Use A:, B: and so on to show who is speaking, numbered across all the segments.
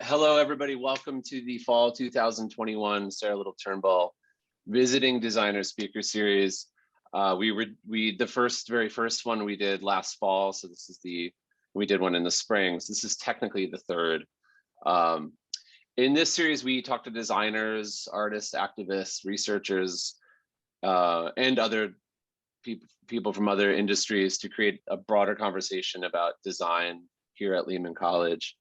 A: Hello, everybody. Welcome to the Fall 2021 Sara Turnbull Visiting Designer Speaker Series. The very first one we did last fall. So we did one in the spring. So this is technically the third. In this series, we talk to designers, artists, activists, researchers, and other people from other industries to create a broader conversation about design here at Lehman College.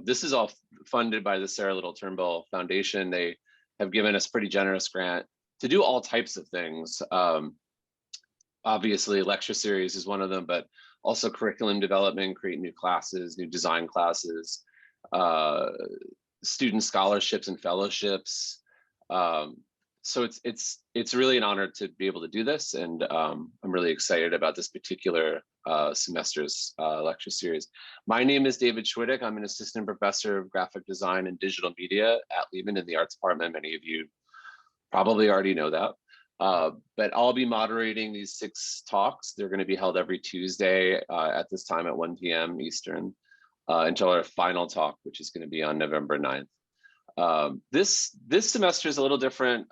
A: This is all funded by the Sara Turnbull Foundation. They have given us pretty generous grant to do all types of things. Obviously, lecture series is one of them, but also curriculum development, create new classes, new design classes, student scholarships and fellowships. So it's really an honor to be able to do this, and I'm really excited about this particular semester's lecture series. My name is David Schwiddick. I'm an assistant professor of graphic design and digital media at Lehman in the arts department. Many of you probably already know that. But I'll be moderating these 6 talks. They're going to be held every Tuesday at this time at 1 p.m. Eastern until our final talk, which is going to be on November 9th. This semester is a little different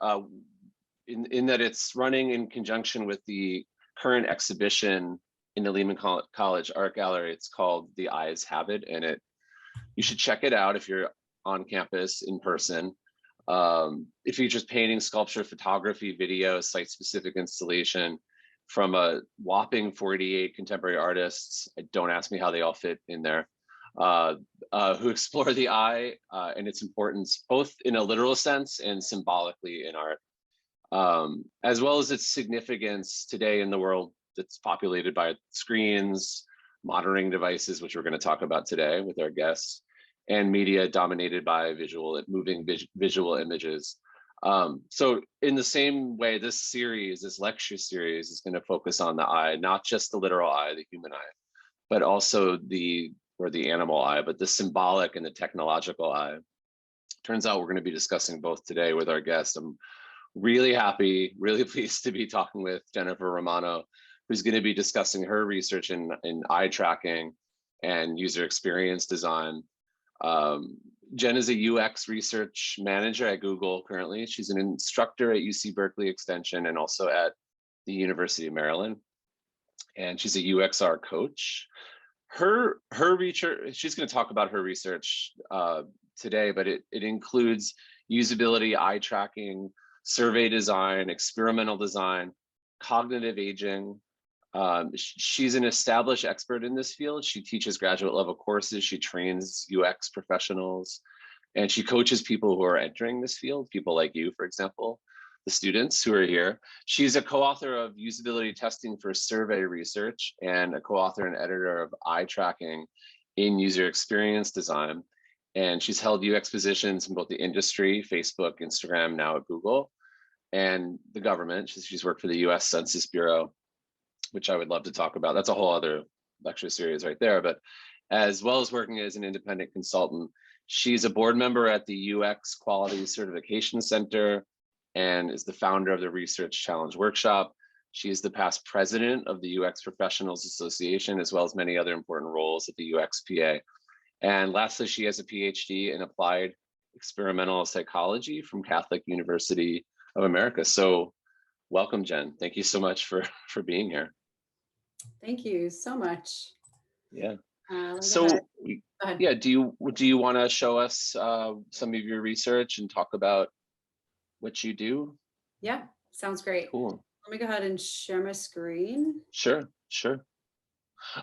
A: in that it's running in conjunction with the current exhibition in the Lehman College Art Gallery. It's called The Eyes Have It, and you should check it out if you're on campus in person. It features painting, sculpture, photography, video, site-specific installation from a whopping 48 contemporary artists. Don't ask me how they all fit in there. Who explore the eye and its importance, both in a literal sense and symbolically in art, as well as its significance today in the world that's populated by screens, monitoring devices, which we're going to talk about today with our guests, and media dominated by moving visual images. So in the same way, this lecture series is going to focus on the eye, not just the literal eye, the human eye, but also the animal eye, but the symbolic and the technological eye. Turns out we're going to be discussing both today with our guests. I'm really happy, really pleased to be talking with Jennifer Romano, who's going to be discussing her research in eye tracking and user experience design. Jen is a UX research manager at Google currently. She's an instructor at UC Berkeley Extension and also at the University of Maryland. And she's a UXR coach. Her research, she's going to talk about her research today, but it includes usability, eye tracking, survey design, experimental design, cognitive aging. She's an established expert in this field. She teaches graduate level courses. She trains UX professionals, and she coaches people who are entering this field, people like you, for example, the students who are here. She's a co-author of usability testing for survey research and a co-author and editor of eye tracking in user experience design. And she's held UX positions in both the industry, Facebook, Instagram, now at Google, and the government. She's worked for the US Census Bureau, which I would love to talk about. That's a whole other lecture series right there. But as well as working as an independent consultant, she's a board member at the UX Quality Certification Center and is the founder of the Research Challenge Workshop. She is the past president of the UX Professionals Association, as well as many other important roles at the UXPA. And lastly, she has a PhD in applied experimental psychology from Catholic University of America. So welcome, Jen. Thank you so much for being here.
B: Thank you so much.
A: Yeah. Do you want to show us some of your research and talk about what you do?
B: Yeah, sounds great.
A: Cool.
B: Let me go ahead and share my screen.
A: Sure.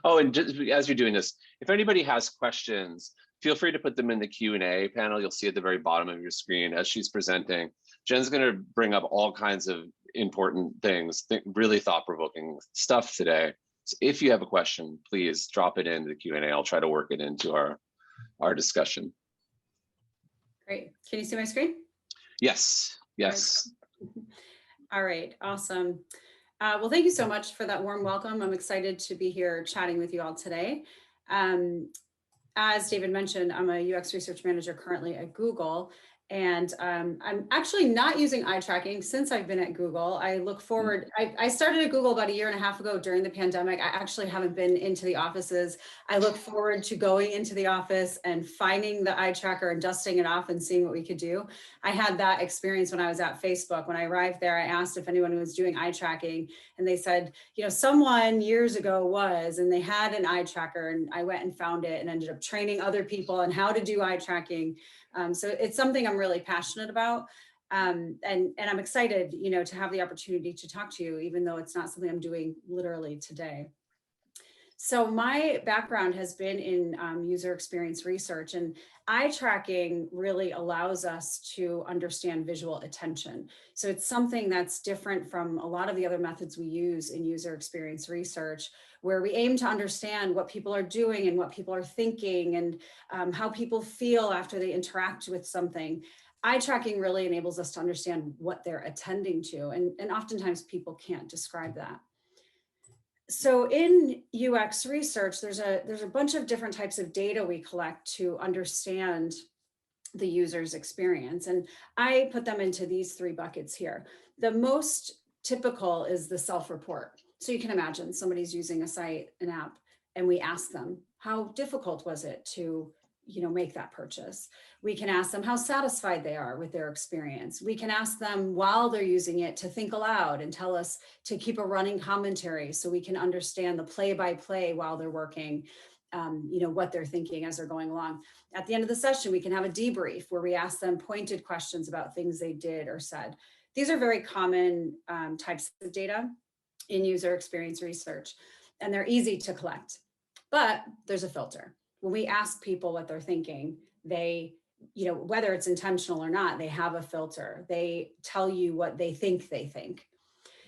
A: Oh, and just as you're doing this, if anybody has questions, feel free to put them in the Q&A panel. You'll see at the very bottom of your screen as she's presenting. Jen's going to bring up all kinds of important things, really thought-provoking stuff today. So if you have a question, please drop it into the Q&A. I'll try to work it into our discussion.
B: Great. Can you see my screen?
A: Yes.
B: All right. Awesome. Well, thank you so much for that warm welcome. I'm excited to be here chatting with you all today. As David mentioned, I'm a UX research manager currently at Google, And I'm actually not using eye tracking since I've been at Google. I look forward, I started at Google about 1.5 years ago during the pandemic. I actually haven't been into the offices. I look forward to going into the office and finding the eye tracker and dusting it off and seeing what we could do. I had that experience when I was at Facebook. When I arrived there, I asked if anyone was doing eye tracking, and they said, someone years ago was, and they had an eye tracker, and I went and found it and ended up training other people on how to do eye tracking. So it's something I'm really passionate about. And I'm excited, to have the opportunity to talk to you, even though it's not something I'm doing literally today. So my background has been in user experience research, and eye tracking really allows us to understand visual attention. So it's something that's different from a lot of the other methods we use in user experience research, where we aim to understand what people are doing and what people are thinking, and how people feel after they interact with something. Eye tracking really enables us to understand what they're attending to, and oftentimes people can't describe that. So in UX research, there's a bunch of different types of data we collect to understand the user's experience. And I put them into these 3 buckets here. The most typical is the self-report. So you can imagine somebody's using a site, an app, and we ask them, how difficult was it to make that purchase? We can ask them how satisfied they are with their experience. We can ask them while they're using it to think aloud and tell us to keep a running commentary so we can understand the play-by-play while they're working, what they're thinking as they're going along. At the end of the session, we can have a debrief where we ask them pointed questions about things they did or said. These are very common types of data in user experience research, and they're easy to collect, but there's a filter. When we ask people what they're thinking, they, whether it's intentional or not, they have a filter. They tell you what they think they think.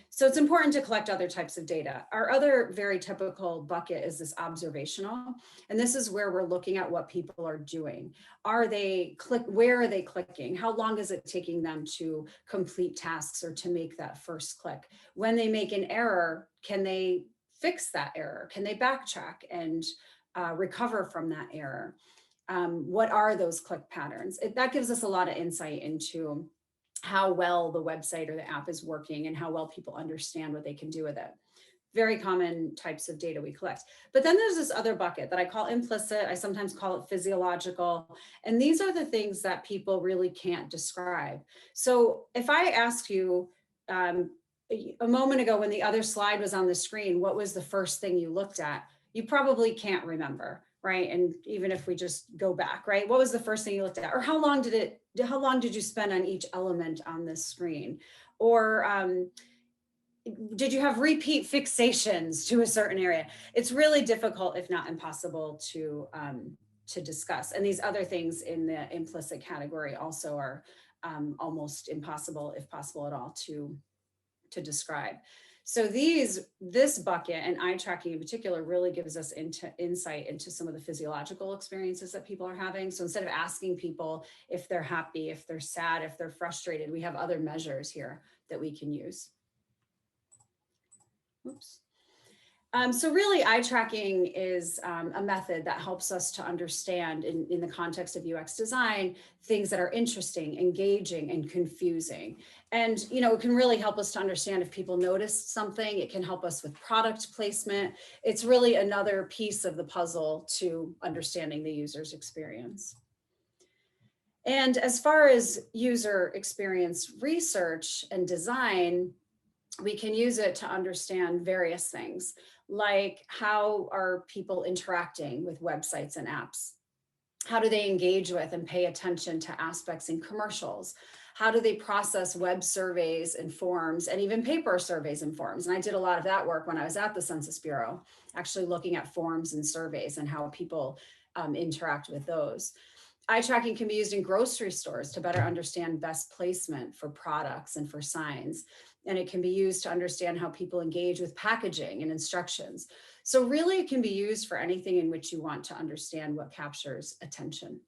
B: So it's important to collect other types of data. Our other very typical bucket is this observational. And this is where we're looking at what people are doing. Where are they clicking? How long is it taking them to complete tasks or to make that first click? When they make an error, can they fix that error? Can they backtrack and recover from that error? What are those click patterns? That gives us a lot of insight into how well the website or the app is working and how well people understand what they can do with it. Very common types of data we collect. But then there's this other bucket that I call implicit. I sometimes call it physiological. And these are the things that people really can't describe. So if I asked you a moment ago when the other slide was on the screen, what was the first thing you looked at? You probably can't remember, right? And even if we just go back, right? What was the first thing you looked at? Or how long did you spend on each element on this screen? Or did you have repeat fixations to a certain area? It's really difficult, if not impossible, to discuss. And these other things in the implicit category also are almost impossible, if possible at all, to describe. So this bucket and eye tracking in particular really gives us insight into some of the physiological experiences that people are having. So instead of asking people if they're happy, if they're sad, if they're frustrated, we have other measures here that we can use. Oops. So really, eye tracking is a method that helps us to understand in the context of UX design, things that are interesting, engaging, and confusing. And, it can really help us to understand if people noticed something. It can help us with product placement. It's really another piece of the puzzle to understanding the user's experience. And as far as user experience research and design, we can use it to understand various things, like how are people interacting with websites and apps? How do they engage with and pay attention to aspects in commercials? How do they process web surveys and forms, and even paper surveys and forms? And I did a lot of that work when I was at the Census Bureau, actually looking at forms and surveys and how people interact with those. Eye tracking can be used in grocery stores to better understand best placement for products and for signs. And it can be used to understand how people engage with packaging and instructions. So really it can be used for anything in which you want to understand what captures attention.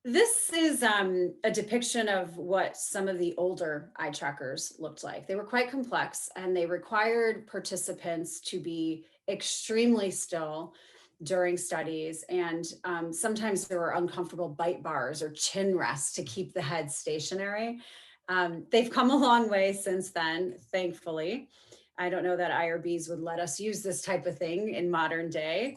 B: This is a depiction of what some of the older eye trackers looked like. They were quite complex and they required participants to be extremely still. during studies. And sometimes there were uncomfortable bite bars or chin rests to keep the head stationary. They've come a long way since then, thankfully. I don't know that IRBs would let us use this type of thing in modern day.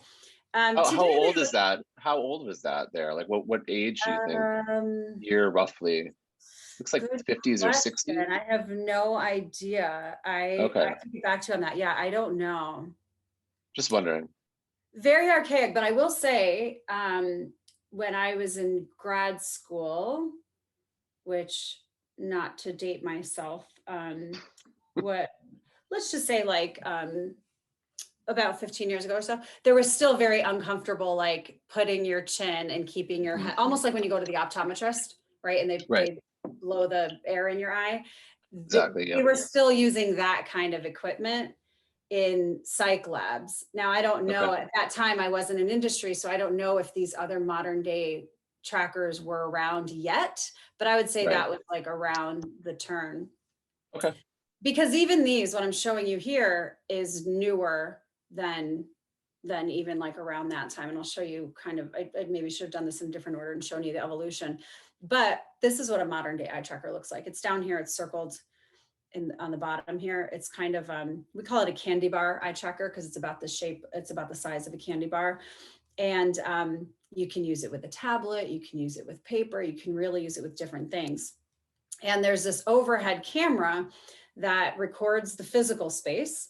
A: How
B: Today,
A: old is that? How old was that there? Like what age do you think? Year roughly? Looks like
B: good
A: 50s or
B: question.
A: 60s.
B: I have no idea. I
A: Okay,
B: have to get back to you on that. Yeah, I don't know.
A: just wondering.
B: Very archaic, but I will say, when I was in grad school, which, not to date myself, what, let's just say like about 15 years ago or so, there was still very uncomfortable, like putting your chin and keeping your head, almost like when you go to the optometrist, right? And
A: Right,
B: they blow the air in your eye.
A: exactly.
B: We
A: Yeah.
B: were still using that kind of equipment in psych labs. Now, I don't
A: Okay.
B: know, at that time I wasn't in industry, so I don't know if these other modern day trackers were around yet, but I would say
A: Right.
B: that was like around the turn.
A: Okay.
B: Because even these, what I'm showing you here, is newer than even like around that time. And I'll show you kind of, I maybe should have done this in a different order and shown you the evolution. But this is what a modern day eye tracker looks like. It's down here, it's circled on the bottom here. It's kind of, we call it a candy bar eye tracker because it's about the shape, it's about the size of a candy bar. And you can use it with a tablet, you can use it with paper, you can really use it with different things. And there's this overhead camera that records the physical space.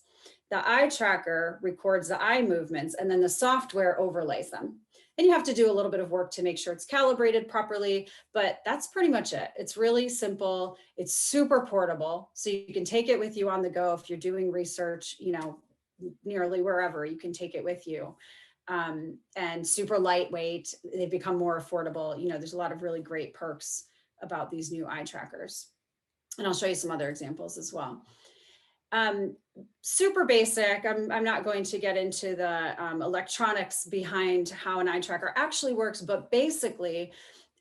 B: The eye tracker records the eye movements, and then the software overlays them. And you have to do a little bit of work to make sure it's calibrated properly, but that's pretty much it. It's really simple. It's super portable. So you can take it with you on the go. If you're doing research, nearly wherever, you can take it with you. And super lightweight. They've become more affordable. There's a lot of really great perks about these new eye trackers. And I'll show you some other examples as well. Super basic. I'm not going to get into the electronics behind how an eye tracker actually works, but basically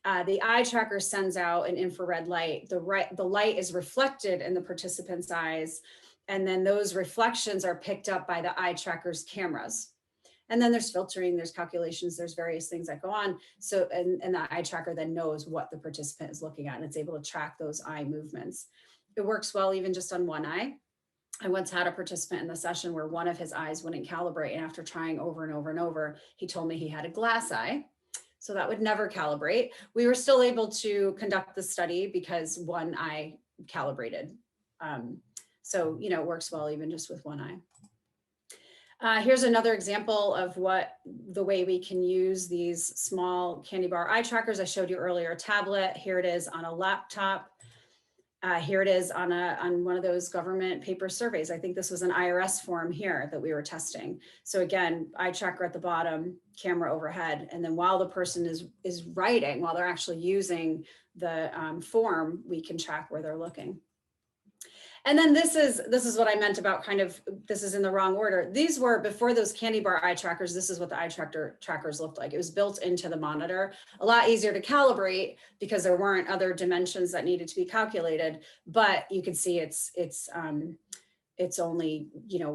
B: the eye tracker sends out an infrared light. The light is reflected in the participant's eyes, and then those reflections are picked up by the eye tracker's cameras. And then there's filtering, there's calculations, there's various things that go on. So, and the eye tracker then knows what the participant is looking at, and it's able to track those eye movements. It works well even just on one eye. I once had a participant in the session where one of his eyes wouldn't calibrate. And after trying over and over and over, he told me he had a glass eye. So that would never calibrate. We were still able to conduct the study because one eye calibrated. So, it works well even just with one eye. Here's another example of the way we can use these small candy bar eye trackers. I showed you earlier a tablet. Here it is on a laptop. Here it is on one of those government paper surveys. I think this was an IRS form here that we were testing. So again, eye tracker at the bottom, camera overhead. And then while the person is writing, while they're actually using the form, we can track where they're looking. And then this is what I meant about this is in the wrong order. These were before those candy bar eye trackers. This is what the eye trackers looked like. It was built into the monitor, a lot easier to calibrate because there weren't other dimensions that needed to be calculated. But you can see it's only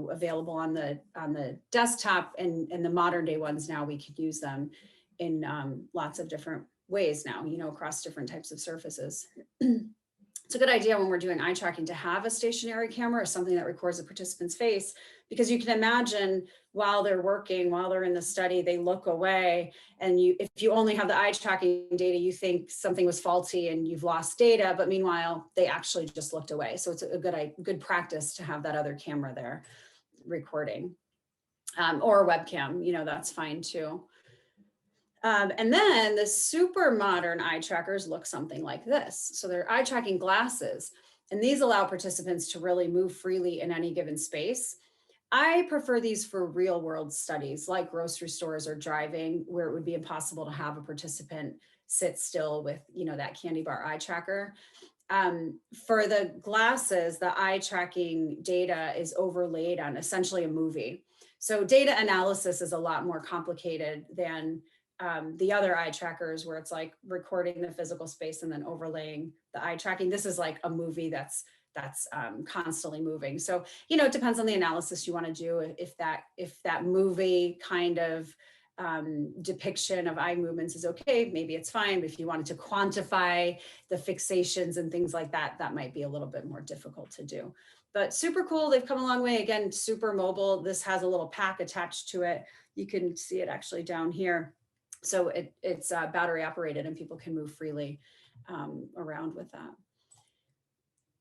B: available on the desktop, and the modern day ones now we could use them in lots of different ways now, across different types of surfaces. It's a good idea when we're doing eye tracking to have a stationary camera or something that records a participant's face, because you can imagine while they're working, while they're in the study, they look away, and if you only have the eye tracking data, you think something was faulty and you've lost data, but meanwhile, they actually just looked away. So it's a good practice to have that other camera there recording, or a webcam, that's fine too. And then the super modern eye trackers look something like this. So they're eye tracking glasses, and these allow participants to really move freely in any given space. I prefer these for real world studies like grocery stores or driving, where it would be impossible to have a participant sit still with, that candy bar eye tracker. For the glasses, the eye tracking data is overlaid on essentially a movie. So data analysis is a lot more complicated than the other eye trackers, where it's like recording the physical space and then overlaying the eye tracking. This is like a movie that's constantly moving. So, it depends on the analysis you want to do. If that movie kind of depiction of eye movements is okay, maybe it's fine. But if you wanted to quantify the fixations and things like that, that might be a little bit more difficult to do. But super cool, they've come a long way. Again, super mobile. This has a little pack attached to it. You can see it actually down here. So it's battery operated and people can move freely around with that.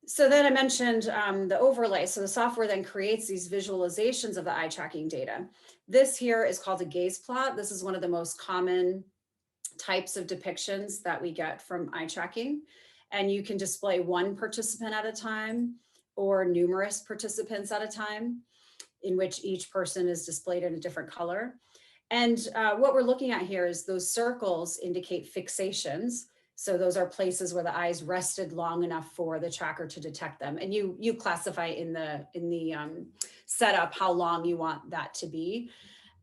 B: So then I mentioned the overlay. So the software then creates these visualizations of the eye tracking data. This here is called a gaze plot. This is one of the most common types of depictions that we get from eye tracking. And you can display one participant at a time or numerous participants at a time, in which each person is displayed in a different color. And what we're looking at here is those circles indicate fixations. So those are places where the eyes rested long enough for the tracker to detect them. And you classify in the setup how long you want that to be.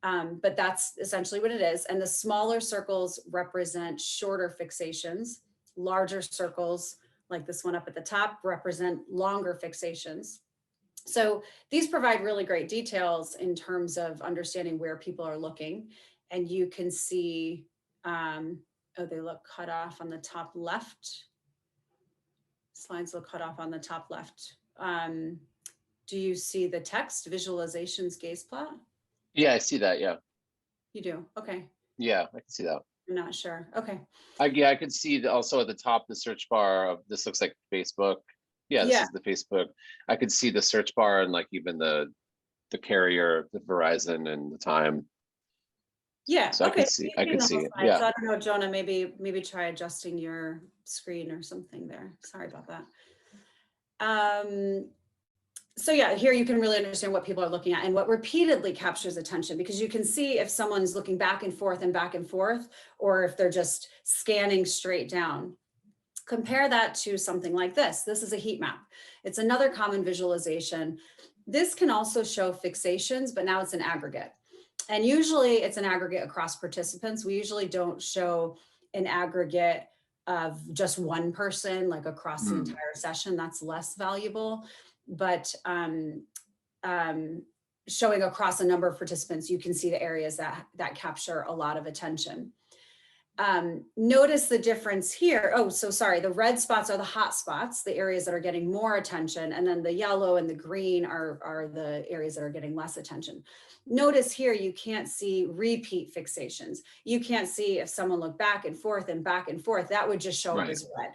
B: But that's essentially what it is. And the smaller circles represent shorter fixations. Larger circles, like this one up at the top, represent longer fixations. So these provide really great details in terms of understanding where people are looking. And you can see, oh, they look cut off on the top left. Slides look cut off on the top left. Do you see the text, visualizations gaze plot?
A: Yeah, I see that. Yeah.
B: You do, okay.
A: Yeah, I can see that.
B: I'm not sure, okay.
A: Yeah, I could see also at the top, the search bar of this looks like Facebook. Yeah, this is the Facebook. I could see the search bar and like even the carrier, the Verizon and the time.
B: Yeah,
A: so
B: okay.
A: I could see it. Yeah.
B: So I don't know, Jonah, maybe try adjusting your screen or something there. Sorry about that. So yeah, here you can really understand what people are looking at and what repeatedly captures attention, because you can see if someone's looking back and forth, or if they're just scanning straight down. Compare that to something like this. This is a heat map. It's another common visualization. This can also show fixations, but now it's an aggregate. And usually it's an aggregate across participants. We usually don't show an aggregate of just one person, like across the entire session. That's less valuable. But showing across a number of participants, you can see the areas that capture a lot of attention. Notice the difference here. Oh, so sorry. The red spots are the hot spots, the areas that are getting more attention. And then the yellow and the green are the areas that are getting less attention. Notice here, you can't see repeat fixations. You can't see if someone looked back and forth, that would just show up as red.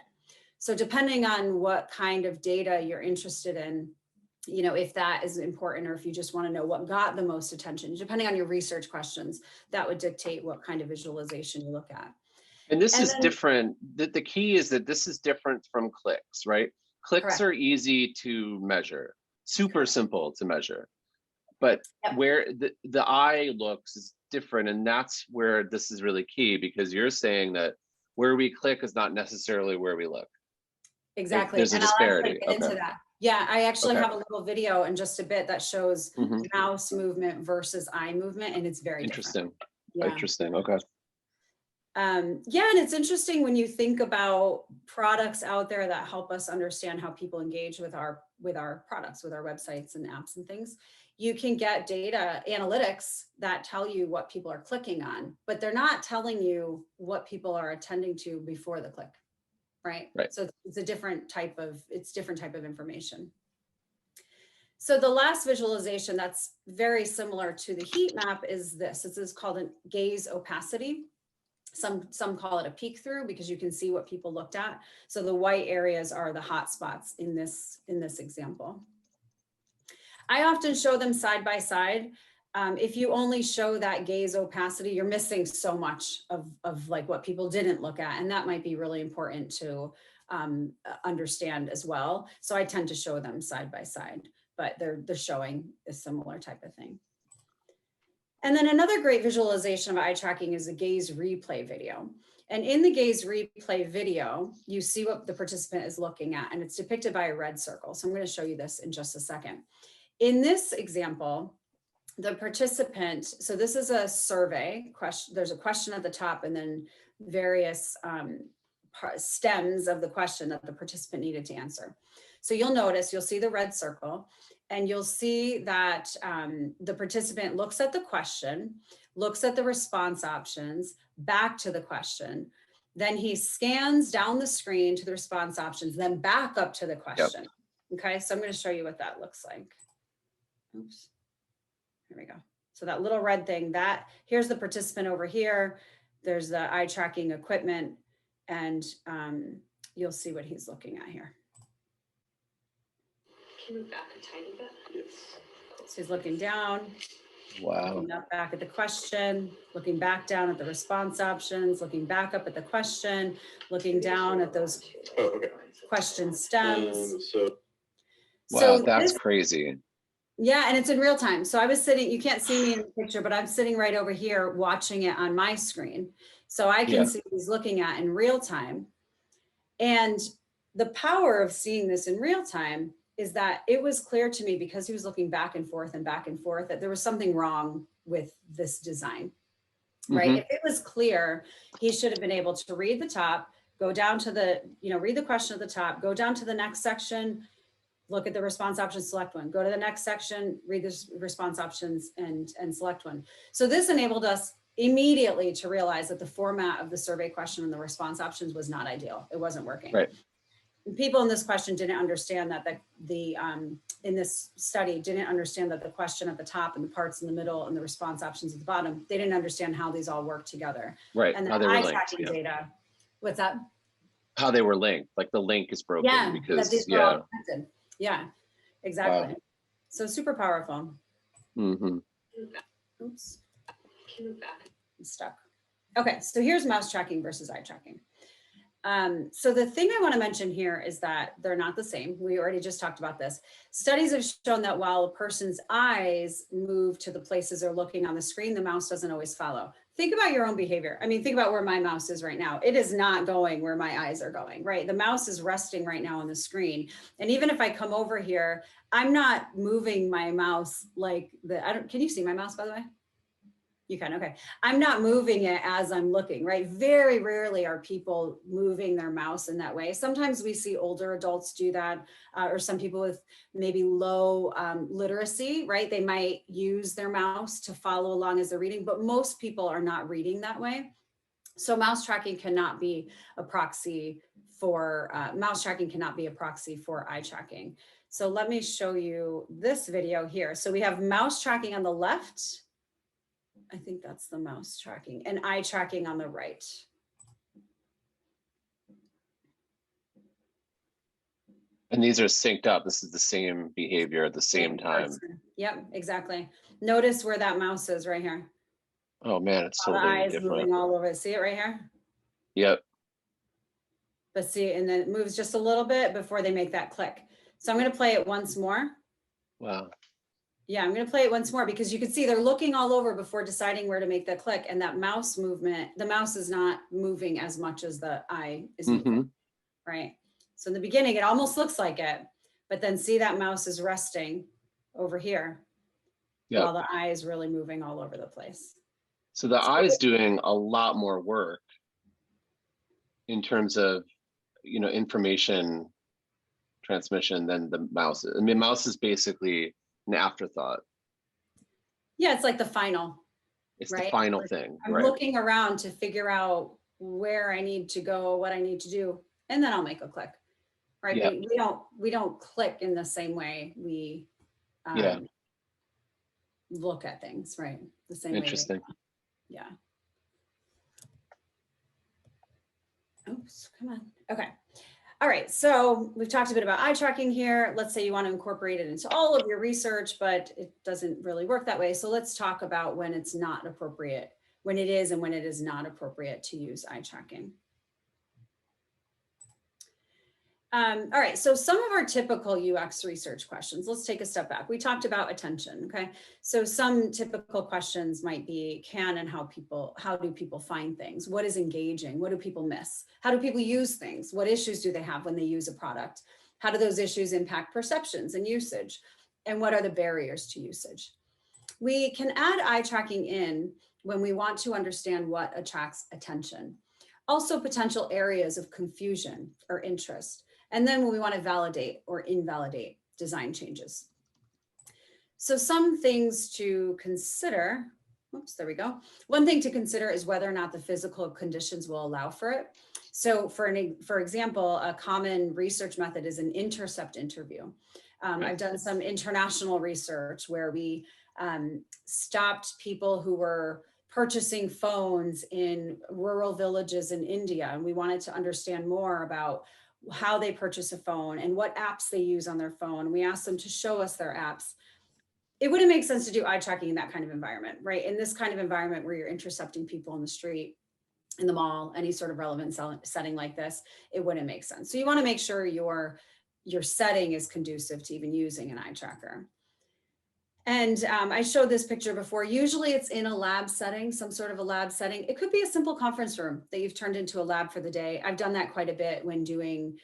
B: So depending on what kind of data you're interested in, you know, if that is important, or if you just want to know what got the most attention, depending on your research questions, that would dictate what kind of visualization you look at.
A: And this is different. The key is that this is different from clicks, right? Clicks are easy to measure, super simple to measure. But where the eye looks is different. And that's where this is really key, because you're saying that where we click is not necessarily where we look.
B: Exactly.
A: There's a disparity.
B: I'll get into that. Yeah, I actually have a little video in just a bit that shows mouse movement versus eye movement, and it's very
A: interesting.
B: Yeah.
A: Interesting. Okay.
B: Yeah, and it's interesting when you think about products out there that help us understand how people engage with our products, with our websites and apps and things. You can get data analytics that tell you what people are clicking on, but they're not telling you what people are attending to before the click. Right. So it's a different type of information. So the last visualization that's very similar to the heat map is this. This is called a gaze opacity. Some call it a peek through, because you can see what people looked at. So the white areas are the hot spots in this example. I often show them side by side. If you only show that gaze opacity, you're missing so much of like what people didn't look at. And that might be really important to understand as well. So I tend to show them side by side, but they're showing a similar type of thing. And then another great visualization of eye tracking is a gaze replay video. And in the gaze replay video, you see what the participant is looking at, and it's depicted by a red circle. So I'm going to show you this in just a second. In this example, the participant, so this is a survey question. There's a question at the top and then various stems of the question that the participant needed to answer. So you'll notice, you'll see the red circle, and you'll see that the participant looks at the question, looks at the response options, back to the question. Then he scans down the screen to the response options, then back up to the question. Okay, so I'm going to show you what that looks like. Oops. Here we go. So that little red thing, that here's the participant over here. There's the eye tracking equipment, and you'll see what he's looking at here. Can you move back a tiny bit? Yes. So he's looking down.
A: Wow.
B: Looking up back at the question, looking back down at the response options, looking back up at the question, looking down at those question stems.
A: Wow, that's crazy.
B: Yeah, and it's in real time. So I was sitting, you can't see me in the picture, but I'm sitting right over here watching it on my screen. So I can see what he's looking at in real time. And the power of seeing this in real time is that it was clear to me, because he was looking back and forth, that there was something wrong with this design, right? If it was clear, he should have been able to read the top, go down to the, read the question at the top, go down to the next section, look at the response options, select one, go to the next section, read the response options and select one. So this enabled us immediately to realize that the format of the survey question and the response options was not ideal. It wasn't working.
A: Right.
B: People in this question didn't understand that in this study didn't understand that the question at the top and the parts in the middle and the response options at the bottom, they didn't understand how these all work together.
A: Right.
B: And the eye tracking data. What's that?
A: How they were linked, like the link is broken because
B: all connected. Yeah, exactly. Wow. So super powerful. Oops. I'm stuck. Okay, so here's mouse tracking versus eye tracking. So the thing I want to mention here is that they're not the same. We already just talked about this. Studies have shown that while a person's eyes move to the places they're looking on the screen, the mouse doesn't always follow. Think about your own behavior. I mean, think about where my mouse is right now. It is not going where my eyes are going, right? The mouse is resting right now on the screen. And even if I come over here, I'm not moving my mouse like can you see my mouse, by the way? You can, okay. I'm not moving it as I'm looking, right? Very rarely are people moving their mouse in that way. Sometimes we see older adults do that, or some people with maybe low literacy, right? They might use their mouse to follow along as they're reading, but most people are not reading that way. So mouse tracking cannot be a proxy for, eye tracking. So let me show you this video here. So we have mouse tracking on the left. I think that's the mouse tracking, and eye tracking on the right.
A: And these are synced up. This is the same behavior at the same time.
B: Yep, exactly. Notice where that mouse is right here.
A: Oh man, it's totally
B: the eyes
A: different.
B: Moving all over. See it right here?
A: Yep.
B: But see, and then it moves just a little bit before they make that click. So I'm going to play it once more.
A: Wow.
B: Yeah, I'm going to play it once more because you can see they're looking all over before deciding where to make the click, and that mouse movement, the mouse is not moving as much as the eye is moving, right? So in the beginning, it almost looks like it, but then see that mouse is resting over here while the eye is really moving all over the place.
A: So the eye is doing a lot more work in terms of, information transmission than the mouse. I mean, mouse is basically an afterthought.
B: Yeah, it's like the final.
A: It's right? The final thing.
B: I'm looking around to figure out where I need to go, what I need to do, and then I'll make a click. Right? Yeah. We don't click in the same way we look at things, right? The same way.
A: Interesting.
B: Yeah. Oops, come on. Okay. All right, so we've talked a bit about eye tracking here. Let's say you want to incorporate it into all of your research, but it doesn't really work that way. So let's talk about when it's not appropriate, when it is and when it is not appropriate to use eye tracking. All right, so some of our typical UX research questions, let's take a step back. We talked about attention, okay? So some typical questions might be, can and how do people find things? What is engaging? What do people miss? How do people use things? What issues do they have when they use a product? How do those issues impact perceptions and usage? And what are the barriers to usage? We can add eye tracking in when we want to understand what attracts attention. Also potential areas of confusion or interest. and then when we want to validate or invalidate design changes. So some things to consider, oops, there we go. One thing to consider is whether or not the physical conditions will allow for it. So for example, a common research method is an intercept interview. I've done some international research where we stopped people who were purchasing phones in rural villages in India. And we wanted to understand more about how they purchase a phone and what apps they use on their phone. We asked them to show us their apps. It wouldn't make sense to do eye tracking in that kind of environment, right? In this kind of environment where you're intercepting people on the street, in the mall, any sort of relevant setting like this, it wouldn't make sense. So you want to make sure your setting is conducive to even using an eye tracker. And I showed this picture before. Usually it's in a lab setting, some sort of a lab setting. It could be a simple conference room that you've turned into a lab for the day. I've done that quite a bit when doing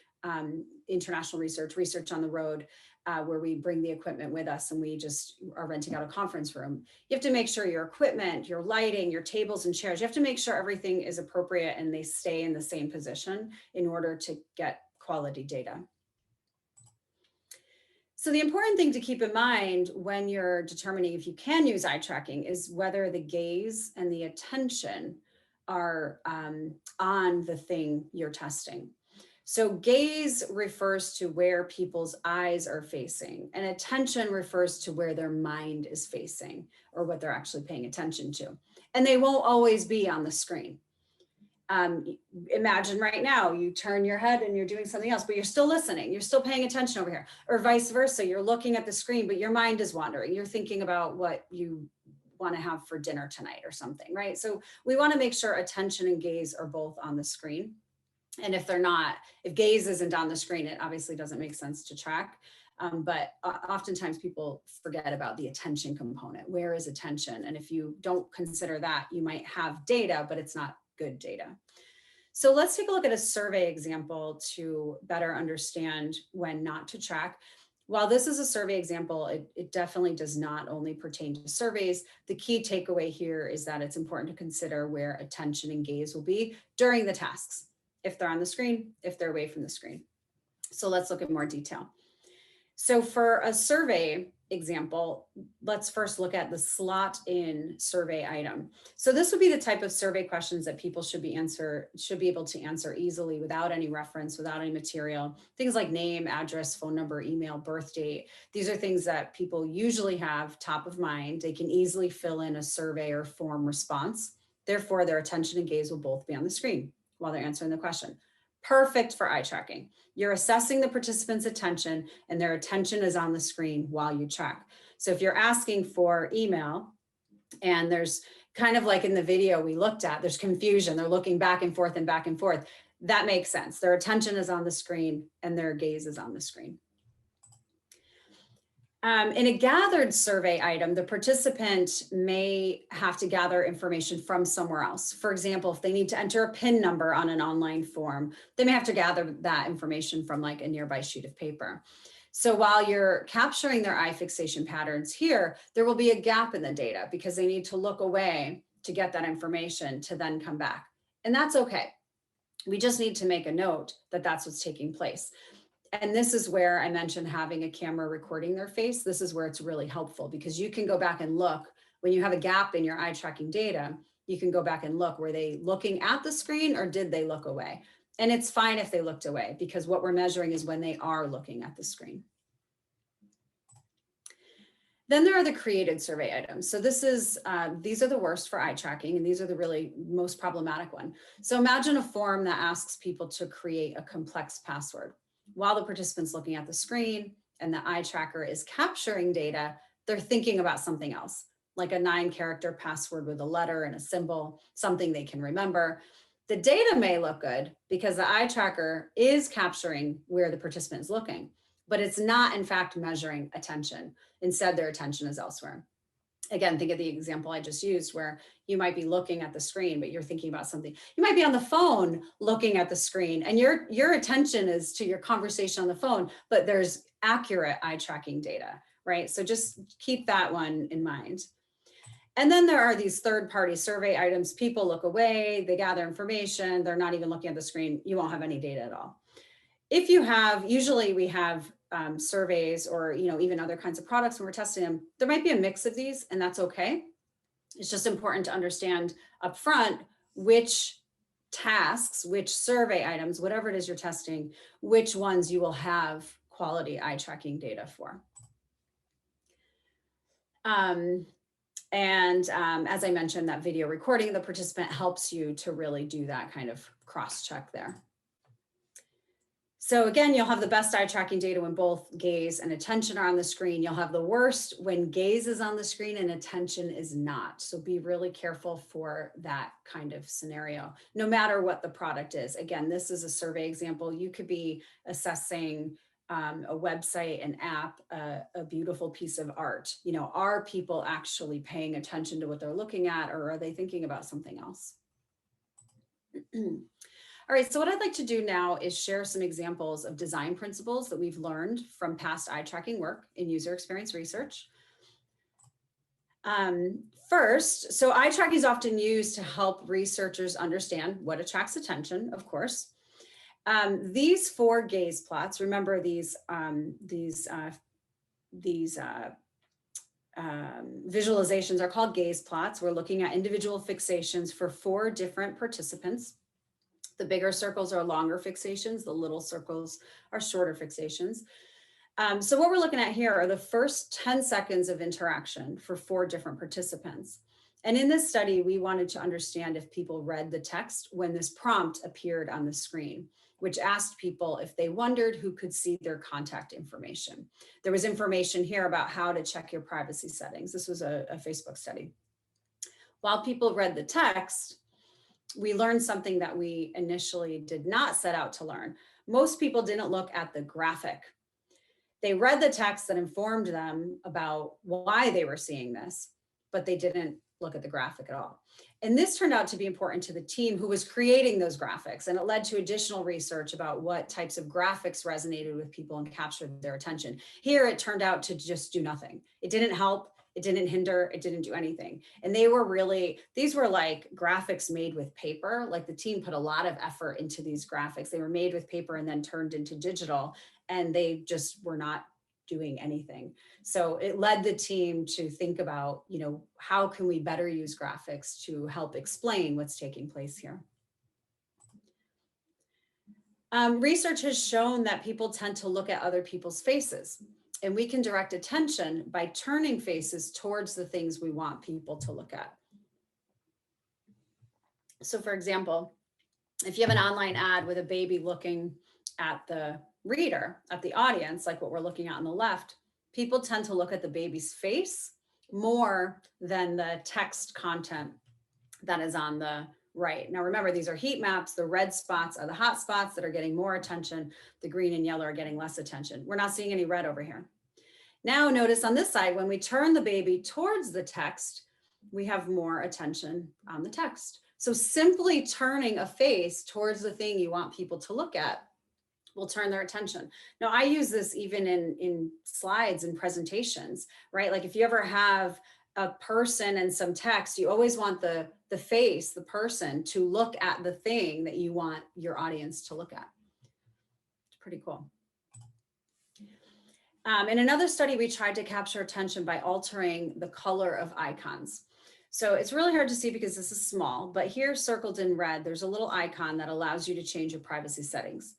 B: international research on the road, where we bring the equipment with us and we just are renting out a conference room. You have to make sure your equipment, your lighting, your tables and chairs, you have to make sure everything is appropriate and they stay in the same position in order to get quality data. So the important thing to keep in mind when you're determining if you can use eye tracking is whether the gaze and the attention are on the thing you're testing. So gaze refers to where people's eyes are facing, and attention refers to where their mind is facing or what they're actually paying attention to. And they won't always be on the screen. Imagine right now you turn your head and you're doing something else, but you're still listening, you're still paying attention over here, or vice versa. You're looking at the screen, but your mind is wandering. You're thinking about what you want to have for dinner tonight or something, right? So we want to make sure attention and gaze are both on the screen. And if they're not, if gaze isn't on the screen, it obviously doesn't make sense to track. But oftentimes people forget about the attention component. Where is attention? And if you don't consider that, you might have data, but it's not good data. So let's take a look at a survey example to better understand when not to track. While this is a survey example, it definitely does not only pertain to surveys. The key takeaway here is that it's important to consider where attention and gaze will be during the tasks, if they're on the screen, if they're away from the screen. So let's look at more detail. So for a survey example, let's first look at the slot in survey item. So this would be the type of survey questions that people should be able to answer easily without any reference, without any material. Things like name, address, phone number, email, birth date. These are things that people usually have top of mind. They can easily fill in a survey or form response. Therefore, their attention and gaze will both be on the screen while they're answering the question. Perfect for eye tracking. You're assessing the participant's attention and their attention is on the screen while you track. So if you're asking for email and there's kind of like in the video we looked at, there's confusion, they're looking back and forth, that makes sense. Their attention is on the screen and their gaze is on the screen. In a gathered survey item, the participant may have to gather information from somewhere else. For example, if they need to enter a PIN number on an online form, they may have to gather that information from like a nearby sheet of paper. So while you're capturing their eye fixation patterns here, there will be a gap in the data because they need to look away to get that information to then come back. And that's okay. We just need to make a note that that's what's taking place. And this is where I mentioned having a camera recording their face. This is where it's really helpful because you can go back and look when you have a gap in your eye tracking data, you can go back and look, were they looking at the screen or did they look away? And it's fine if they looked away because what we're measuring is when they are looking at the screen. Then there are the created survey items. So this is, these are the worst for eye tracking and these are the really most problematic one. So imagine a form that asks people to create a complex password. While the participant's looking at the screen and the eye tracker is capturing data, they're thinking about something else, like a 9-character password with a letter and a symbol, something they can remember. The data may look good because the eye tracker is capturing where the participant is looking, but it's not in fact measuring attention. Instead, their attention is elsewhere. Again, think of the example I just used where you might be looking at the screen, but you're thinking about something. You might be on the phone looking at the screen and your attention is to your conversation on the phone, but there's accurate eye tracking data, right? So just keep that one in mind. And then there are these third-party survey items. People look away, they gather information, they're not even looking at the screen. You won't have any data at all. if you have, usually we have surveys or, even other kinds of products when we're testing them, there might be a mix of these, and that's okay. It's just important to understand upfront which tasks, which survey items, whatever it is you're testing, which ones you will have quality eye tracking data for. As I mentioned, that video recording of the participant helps you to really do that kind of cross-check there. So again, you'll have the best eye tracking data when both gaze and attention are on the screen. You'll have the worst when gaze is on the screen and attention is not. So be really careful for that kind of scenario, no matter what the product is. Again, this is a survey example. You could be assessing a website, an app, a beautiful piece of art. Are people actually paying attention to what they're looking at, or are they thinking about something else? All right, so what I'd like to do now is share some examples of design principles that we've learned from past eye tracking work in user experience research. First, so eye tracking is often used to help researchers understand what attracts attention, of course. These 4 gaze plots, remember these visualizations are called gaze plots. We're looking at individual fixations for 4 different participants. The bigger circles are longer fixations. The little circles are shorter fixations. So what we're looking at here are the first 10 seconds of interaction for 4 different participants. And in this study, we wanted to understand if people read the text when this prompt appeared on the screen, which asked people if they wondered who could see their contact information. There was information here about how to check your privacy settings. This was a Facebook study. While people read the text, we learned something that we initially did not set out to learn. Most people didn't look at the graphic. They read the text that informed them about why they were seeing this, but they didn't look at the graphic at all. And this turned out to be important to the team who was creating those graphics, and it led to additional research about what types of graphics resonated with people and captured their attention. Here, it turned out to just do nothing. It didn't help. It didn't hinder, it didn't do anything. And these were like graphics made with paper. Like the team put a lot of effort into these graphics. They were made with paper and then turned into digital, and they just were not doing anything. So it led the team to think about, how can we better use graphics to help explain what's taking place here? Research has shown that people tend to look at other people's faces. And we can direct attention by turning faces towards the things we want people to look at. So for example, if you have an online ad with a baby looking at the reader, at the audience, like what we're looking at on the left, people tend to look at the baby's face more than the text content that is on the right. Now remember, these are heat maps. The red spots are the hot spots that are getting more attention. The green and yellow are getting less attention. We're not seeing any red over here. Now notice on this side, when we turn the baby towards the text, we have more attention on the text. So simply turning a face towards the thing you want people to look at will turn their attention. Now I use this even in slides and presentations, right? Like if you ever have a person and some text, you always want the face, the person, to look at the thing that you want your audience to look at. It's pretty cool. In another study, we tried to capture attention by altering the color of icons. So it's really hard to see because this is small, but here circled in red, there's a little icon that allows you to change your privacy settings.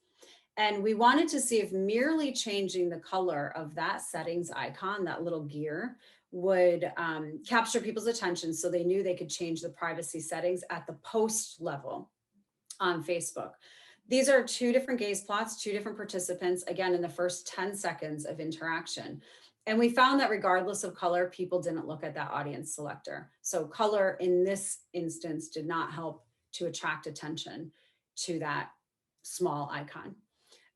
B: And we wanted to see if merely changing the color of that settings icon, that little gear, would capture people's attention so they knew they could change the privacy settings at the post level on Facebook. These are 2 different gaze plots, 2 different participants, again, in the first 10 seconds of interaction. And we found that regardless of color, people didn't look at that audience selector. So color in this instance did not help to attract attention to that small icon.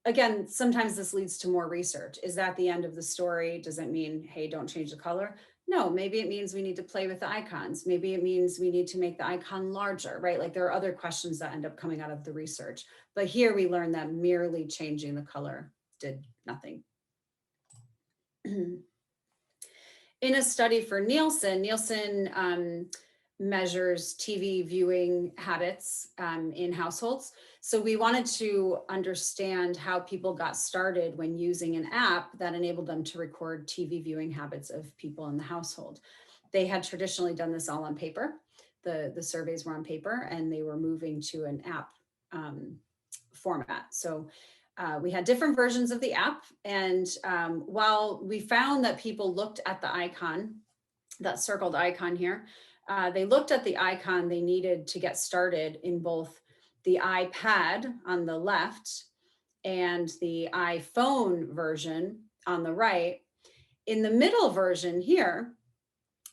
B: Again, sometimes this leads to more research. Is that the end of the story? Does it mean, hey, don't change the color? No, maybe it means we need to play with the icons. Maybe it means we need to make the icon larger, right? Like there are other questions that end up coming out of the research. But here we learned that merely changing the color did nothing. In a study for Nielsen measures TV viewing habits in households. So we wanted to understand how people got started when using an app that enabled them to record TV viewing habits of people in the household. They had traditionally done this all on paper. The surveys were on paper, and they were moving to an app format. So we had different versions of the app. And while we found that people looked at the icon, that circled icon here, they looked at the icon they needed to get started in both the iPad on the left and the iPhone version on the right. In the middle version here,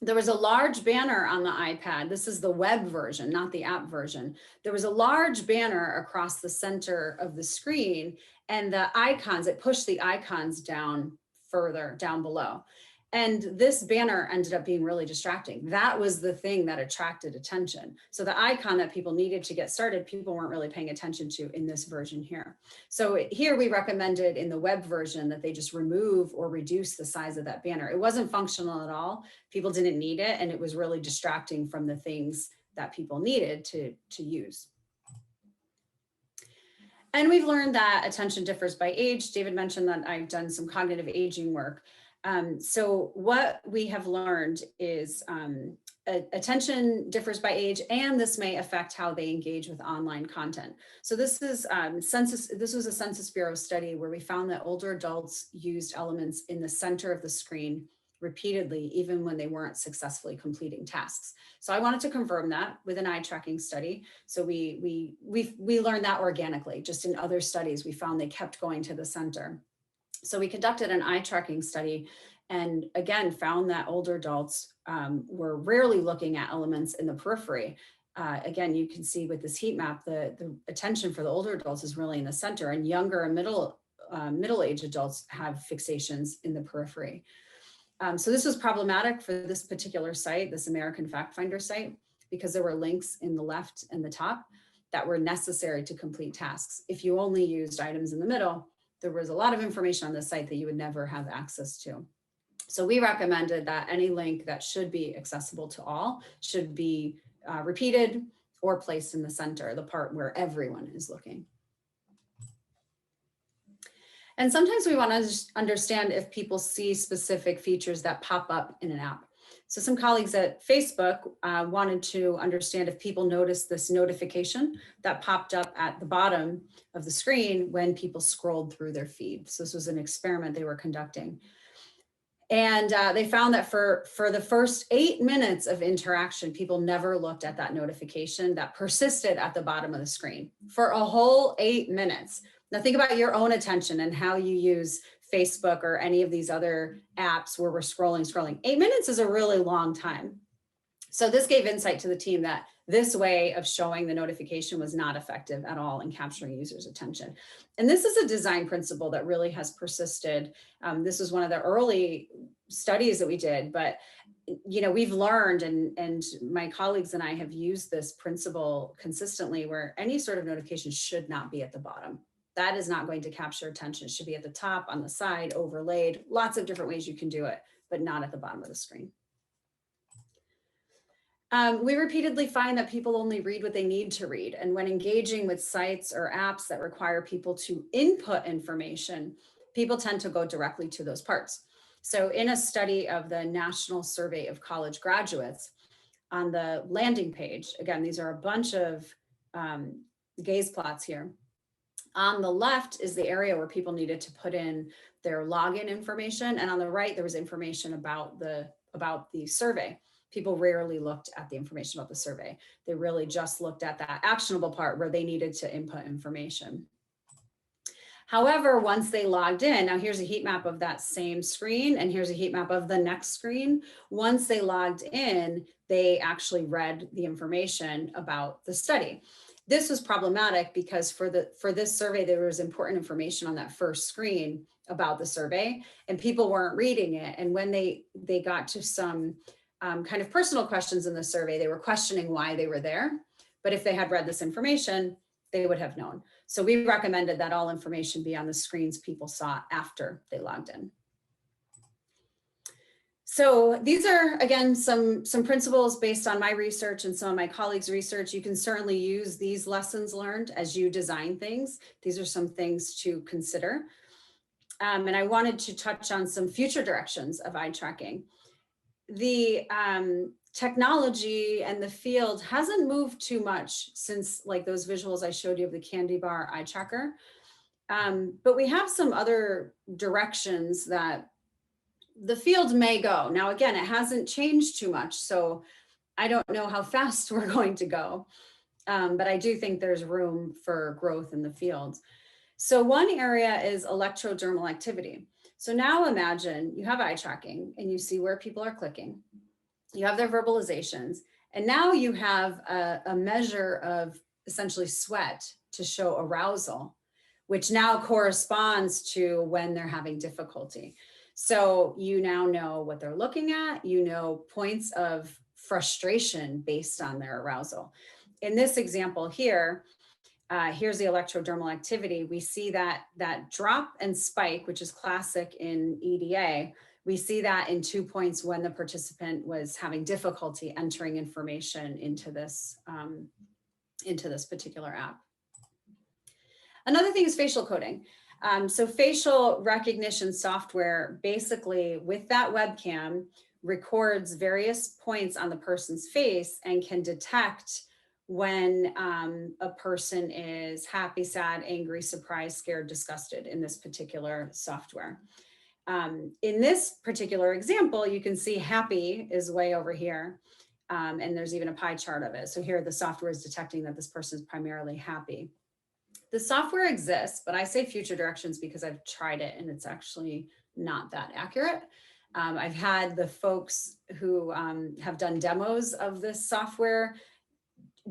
B: there was a large banner on the iPad. This is the web version, not the app version. There was a large banner across the center of the screen, and the icons, it pushed the icons down further down below. And this banner ended up being really distracting. That was the thing that attracted attention. So the icon that people needed to get started, people weren't really paying attention to in this version here. So here we recommended in the web version that they just remove or reduce the size of that banner. It wasn't functional at all. People didn't need it, and it was really distracting from the things that people needed to use. And we've learned that attention differs by age. David mentioned that I've done some cognitive aging work. So what we have learned is attention differs by age, and this may affect how they engage with online content. So this is this was a Census Bureau study where we found that older adults used elements in the center of the screen repeatedly, even when they weren't successfully completing tasks. So I wanted to confirm that with an eye tracking study. So we learned that organically. Just in other studies, we found they kept going to the center. So we conducted an eye tracking study, and again found that older adults were rarely looking at elements in the periphery. Again, you can see with this heat map, the attention for the older adults is really in the center, and younger and middle-aged adults have fixations in the periphery. So this was problematic for this particular site, this American Fact Finder site, because there were links in the left and the top that were necessary to complete tasks. If you only used items in the middle, there was a lot of information on the site that you would never have access to. So we recommended that any link that should be accessible to all should be repeated or placed in the center, the part where everyone is looking. And sometimes we want to understand if people see specific features that pop up in an app. So some colleagues at Facebook wanted to understand if people noticed this notification that popped up at the bottom of the screen when people scrolled through their feed. So this was an experiment they were conducting. And they found that for the first 8 minutes of interaction, people never looked at that notification that persisted at the bottom of the screen for a whole 8 minutes. Now think about your own attention and how you use Facebook or any of these other apps where we're scrolling. 8 minutes is a really long time. So this gave insight to the team that this way of showing the notification was not effective at all in capturing users' attention. And this is a design principle that really has persisted. This was one of the early studies that we did, but we've learned, and my colleagues and I have used this principle consistently, where any sort of notification should not be at the bottom. That is not going to capture attention. It should be at the top, on the side, overlaid, lots of different ways you can do it, but not at the bottom of the screen. We repeatedly find that people only read what they need to read. And when engaging with sites or apps that require people to input information, people tend to go directly to those parts. So in a study of the National Survey of College Graduates, on the landing page, again, these are a bunch of gaze plots here. On the left is the area where people needed to put in their login information. And on the right, there was information about the survey. People rarely looked at the information about the survey. They really just looked at that actionable part where they needed to input information. However, once they logged in, now here's a heat map of that same screen, and here's a heat map of the next screen. Once they logged in, they actually read the information about the study. This was problematic because for this survey, there was important information on that first screen about the survey, and people weren't reading it. And when they got to some kind of personal questions in the survey, they were questioning why they were there. But if they had read this information, they would have known. So we recommended that all information be on the screens people saw after they logged in. So these are, again, some principles based on my research and some of my colleagues' research. You can certainly use these lessons learned as you design things. These are some things to consider. And I wanted to touch on some future directions of eye tracking. The technology and the field hasn't moved too much since like those visuals I showed you of the candy bar eye tracker. But we have some other directions that the field may go. Now, again, it hasn't changed too much, so I don't know how fast we're going to go. But I do think there's room for growth in the field. So one area is electrodermal activity. So now imagine you have eye tracking and you see where people are clicking. You have their verbalizations, and now you have a measure of essentially sweat to show arousal, which now corresponds to when they're having difficulty. So you now know what they're looking at, you know points of frustration based on their arousal. In this example here, here's the electrodermal activity. We see that drop and spike, which is classic in EDA. We see that in 2 points when the participant was having difficulty entering information into this particular app. Another thing is facial coding. So facial recognition software, basically with that webcam, records various points on the person's face and can detect when a person is happy, sad, angry, surprised, scared, disgusted in this particular software. In this particular example, you can see happy is way over here. And there's even a pie chart of it. So here the software is detecting that this person is primarily happy. The software exists, but I say future directions because I've tried it and it's actually not that accurate. I've had the folks who have done demos of this software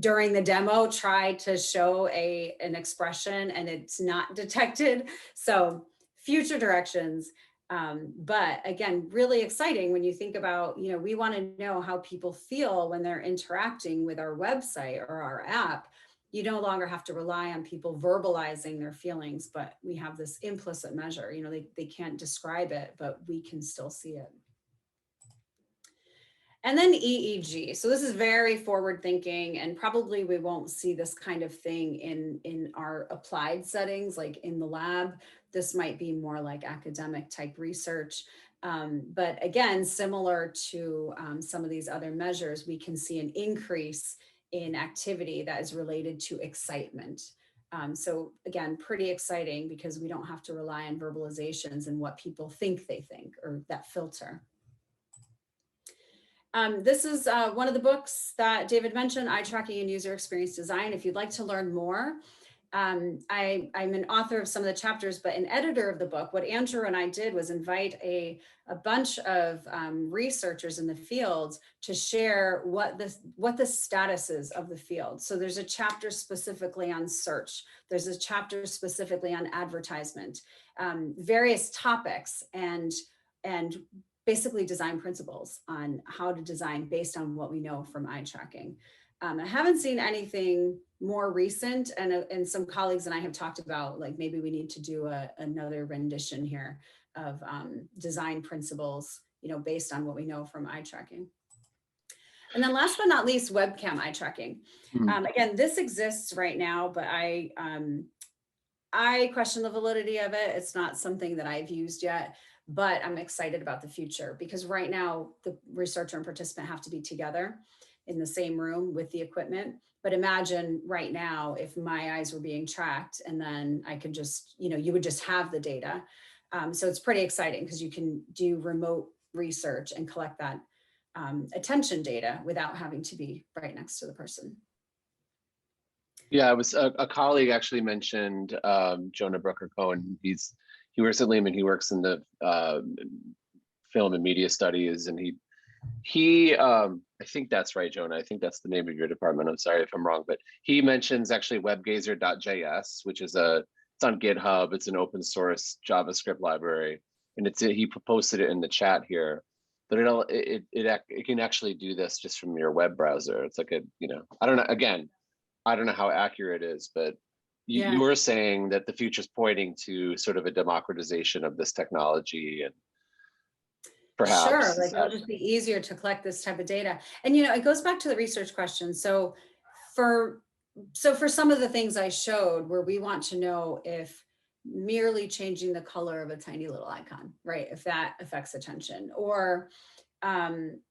B: during the demo try to show an expression and it's not detected. So future directions. But again, really exciting when you think about, we want to know how people feel when they're interacting with our website or our app. You no longer have to rely on people verbalizing their feelings, but we have this implicit measure. They can't describe it, but we can still see it. And then EEG. So this is very forward thinking, and probably we won't see this kind of thing in our applied settings, like in the lab. This might be more like academic type research. But again, similar to some of these other measures, we can see an increase in activity that is related to excitement. So again, pretty exciting because we don't have to rely on verbalizations and what people think they think, or that filter. This is one of the books that David mentioned, Eye Tracking and User Experience Design. If you'd like to learn more, I'm an author of some of the chapters, but an editor of the book. What Andrew and I did was invite a bunch of researchers in the field to share what the status is of the field. So there's a chapter specifically on search. There's a chapter specifically on advertisement, various topics, and basically design principles on how to design based on what we know from eye tracking. I haven't seen anything more recent, and some colleagues and I have talked about, like, maybe we need to do another rendition here of design principles, based on what we know from eye tracking. And then last but not least, webcam eye tracking. Again, this exists right now, but I question the validity of it. It's not something that I've used yet, but I'm excited about the future because right now the researcher and participant have to be together in the same room with the equipment. But imagine right now if my eyes were being tracked and then I could just, you would just have the data. So it's pretty exciting because you can do remote research and collect that attention data without having to be right next to the person.
A: Yeah, it was a colleague actually mentioned Jonah Brooker-Cohen. He recently, he works in the film and media studies, and he I think that's right, Jonah. I think that's the name of your department. I'm sorry if I'm wrong, but he mentions actually webgazer.js, which is it's on GitHub. It's an open source JavaScript library, and he posted it in the chat here. But it can actually do this just from your web browser. It's like I don't know. Again, I don't know how accurate it is, but you were saying that the future's pointing to sort of a democratization of this technology. And
B: Sure,
A: perhaps.
B: like it'll just be easier to collect this type of data. And it goes back to the research question. So for some of the things I showed, where we want to know if merely changing the color of a tiny little icon, right, if that affects attention, or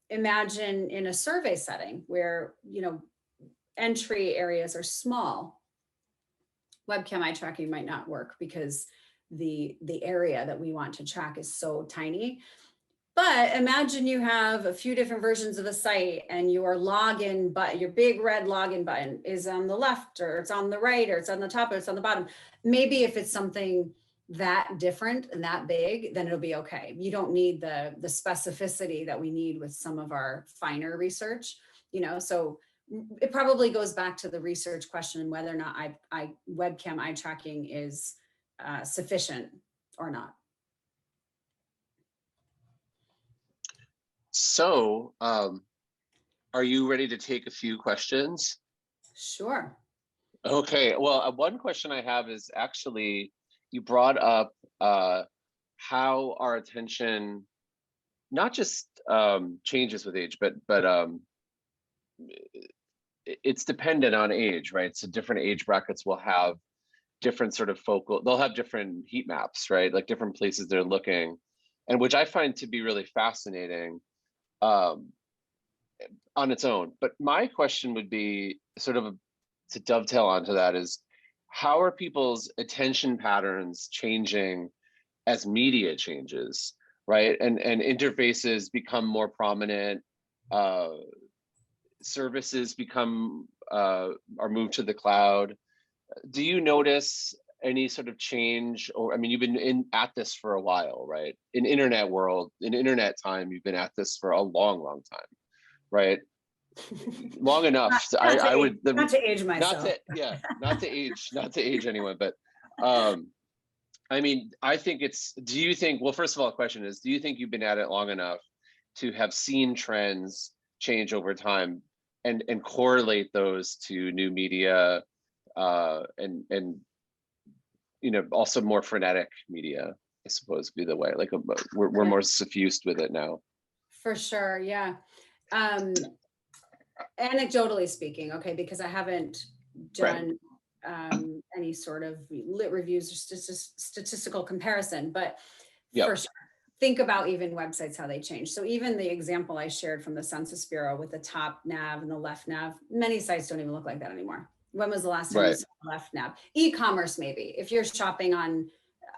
B: imagine in a survey setting where entry areas are small, webcam eye tracking might not work because the area that we want to track is so tiny. But imagine you have a few different versions of a site and your login button, your big red login button is on the left, or it's on the right, or it's on the top, or it's on the bottom. Maybe if it's something that different and that big, then it'll be okay. You don't need the specificity that we need with some of our finer research, so it probably goes back to the research question, whether or not webcam eye tracking is sufficient or not.
A: So, are you ready to take a few questions?
B: Sure.
A: Okay, well, one question I have is actually, you brought up how our attention not just changes with age, but it's dependent on age, right? So different age brackets will have different sort of they'll have different heat maps, right? Like different places they're looking, and which I find to be really fascinating on its own. But my question would be sort of to dovetail onto that is, how are people's attention patterns changing as media changes, right? And interfaces become more prominent, services become are moved to the cloud. Do you notice any sort of change? Or I mean, you've been at this for a while, right? In internet world, in internet time, you've been at this for a long time, right? Long enough. I would
B: not to age myself.
A: Not to age anyone, but I mean, I think do you think, well, first of all, the question is, do you think you've been at it long enough to have seen trends change over time and correlate those to new media and also more frenetic media, I suppose, be the way, like we're more suffused with it now.
B: For sure, yeah. Anecdotally speaking, okay, because I haven't done any sort of lit reviews or statistical comparison, but for sure, think about even websites, how they change. So even the example I shared from the Census Bureau with the top nav and the left nav, many sites don't even look like that anymore. When was the last time you saw the left nav? E-commerce, maybe. If you're shopping on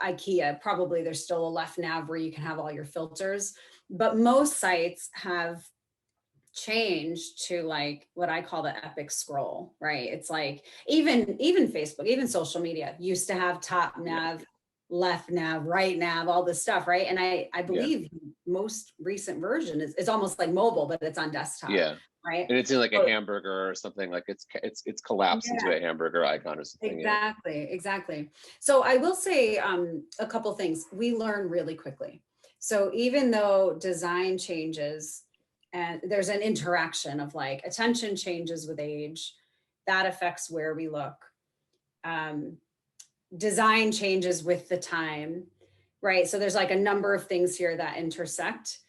B: IKEA, probably there's still a left nav where you can have all your filters. But most sites have changed to like what I call the epic scroll, right? It's like even Facebook, even social media used to have top nav, left nav, right nav, all this stuff, right? And I believe most recent version is almost like mobile, but it's on desktop.
A: Yeah.
B: Right.
A: And it's in like a hamburger or something, like it's collapsed into a hamburger icon or something.
B: Exactly. So I will say a couple things. We learn really quickly. So even though design changes and there's an interaction of like attention changes with age, that affects where we look. Design changes with the time, right? So there's like a number of things here that intersect.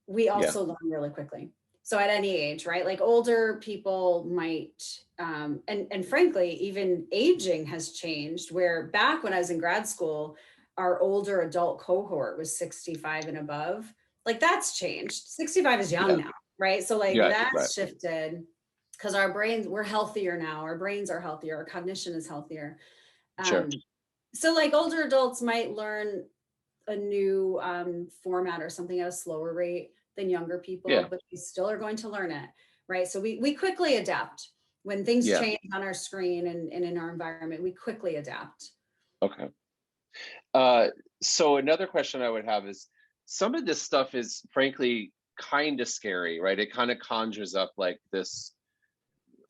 B: We also learn really quickly. So at any age, right? Like older people might, and frankly, even aging has changed, where back when I was in grad school, our older adult cohort was 65 and above. Like that's changed. 65 is young now, right? So like that's shifted because our brains, we're healthier now. Our brains are healthier. Our cognition is healthier. So like older adults might learn a new format or something at a slower rate than younger people, but we still are going to learn it, right? So we quickly adapt. When things change on our screen and in our environment, we quickly adapt.
A: Okay. So another question I would have is, some of this stuff is frankly kind of scary, right? It kind of conjures up like this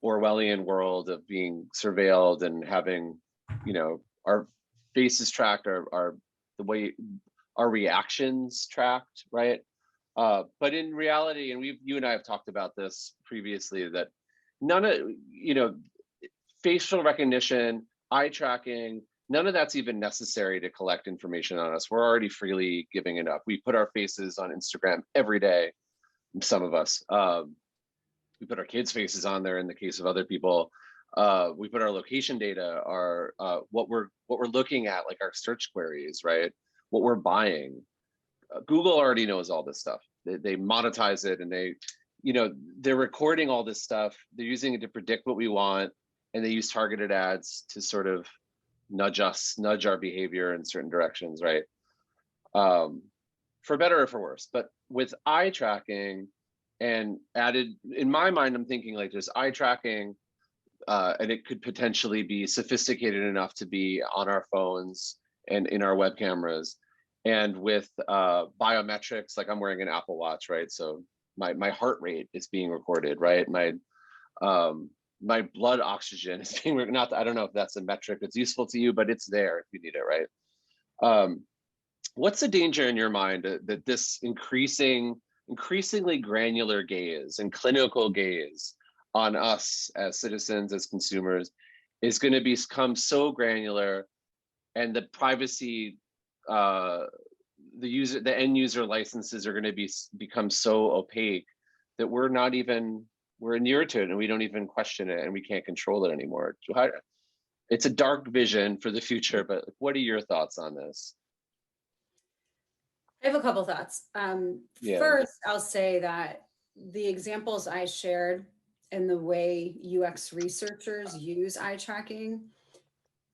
A: Orwellian world of being surveilled and having, our faces tracked, our the way our reactions tracked, right? But in reality, and you and I have talked about this previously, that none of, facial recognition, eye tracking, none of that's even necessary to collect information on us. We're already freely giving it up. We put our faces on Instagram every day, some of us. We put our kids' faces on there in the case of other people. We put our location data, our what we're looking at, like our search queries, right? What we're buying. Google already knows all this stuff. They monetize it, and they're recording all this stuff. They're using it to predict what we want, and they use targeted ads to sort of nudge our behavior in certain directions, right? For better or for worse. But with eye tracking and added, in my mind, I'm thinking like there's eye tracking, and it could potentially be sophisticated enough to be on our phones and in our web cameras. And with biometrics, like I'm wearing an Apple Watch, right? So my heart rate is being recorded, right? My blood oxygen is being not. I don't know if that's a metric that's useful to you, but it's there if you need it, right? What's the danger in your mind that this increasingly granular gaze and clinical gaze on us as citizens, as consumers, is going to become so granular, and the privacy, the end user licenses are going to become so opaque that we're near to it and we don't even question it and we can't control it anymore. It's a dark vision for the future, but what are your thoughts on this?
B: I have a couple thoughts. First, I'll say that the examples I shared and the way UX researchers use eye tracking,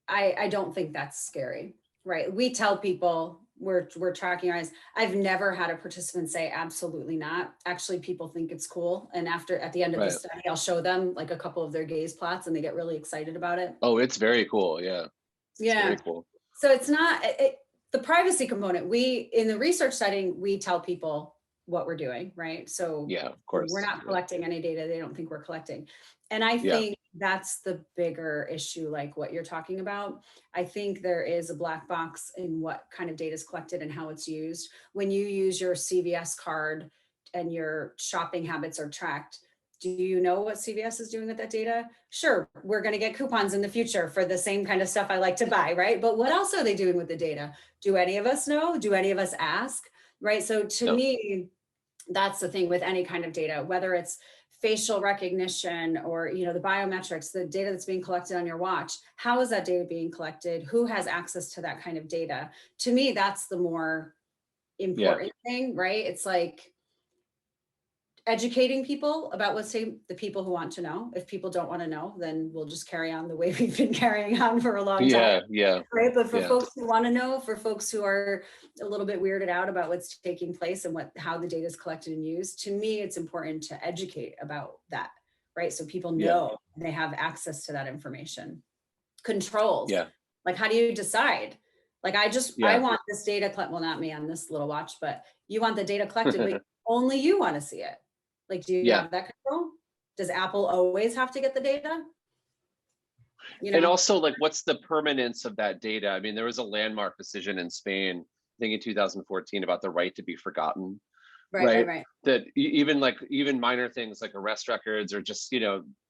B: I don't think that's scary, right? We tell people we're tracking eyes. I've never had a participant say absolutely not. Actually, people think it's cool. And at the end of the study, I'll show them like a couple of their gaze plots and they get really excited about it.
A: Oh, it's very cool. Yeah. It's very cool.
B: So it's not the privacy component. In the research setting, we tell people what we're doing, right? So
A: yeah, of course,
B: we're not collecting any data they don't think we're collecting. And I think that's the bigger issue, like what you're talking about. I think there is a black box in what kind of data is collected and how it's used. When you use your CVS card and your shopping habits are tracked, do you know what CVS is doing with that data? Sure, we're going to get coupons in the future for the same kind of stuff I like to buy, right? But what else are they doing with the data? Do any of us know? Do any of us ask? Right? So to me, that's the thing with any kind of data, whether it's facial recognition or the biometrics, the data that's being collected on your watch. How is that data being collected? Who has access to that kind of data? To me, that's the more important thing, right? It's like educating people about the people who want to know. If people don't want to know, then we'll just carry on the way we've been carrying on for a long time. Right. But for folks who want to know, for folks who are a little bit weirded out about what's taking place and how the data is collected and used, to me, it's important to educate about that. Right. So people know they have access to that information. Controls. Like, how do you decide? Like, I want this data well, not me on this little watch, but you want the data collected, but only you want to see it. Like, do you have that control? Does Apple always have to get the data?
A: And also, like, what's the permanence of that data? I mean, there was a landmark decision in Spain, I think in 2014, about the right to be forgotten. Right. That even minor things like arrest records or just,